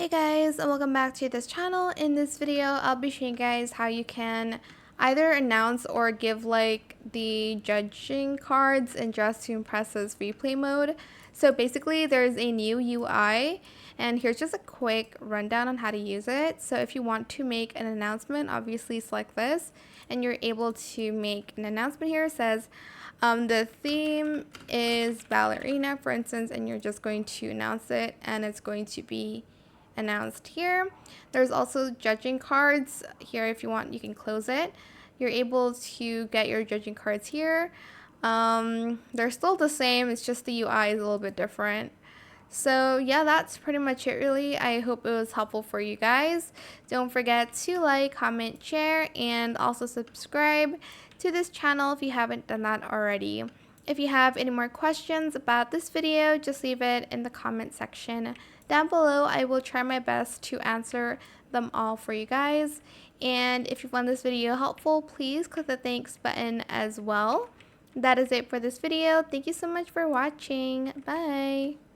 Hey guys, and welcome back to this channel. In this video, I'll be showing you guys how you can either announce or give like the judging cards in Dress to Impress's replay mode. So basically there's a new UI and here's just a quick rundown on how to use it. So if you want to make an announcement, obviously select this and you're able to make an announcement here. It says the theme is ballerina, for instance, and you're just going to announce it and it's going to be announced here. There's also judging cards here. If you want, you can close it. You're able to get your judging cards here. They're still the same, it's just the UI is a little bit different. So yeah, that's pretty much it really. I hope it was helpful for you guys. Don't forget to like, comment, share, and also subscribe to this channel if you haven't done that already. If you have any more questions about this video, just leave it in the comment section down below. I will try my best to answer them all for you guys. And if you found this video helpful, please click the thanks button as well. That is it for this video. Thank you so much for watching. Bye.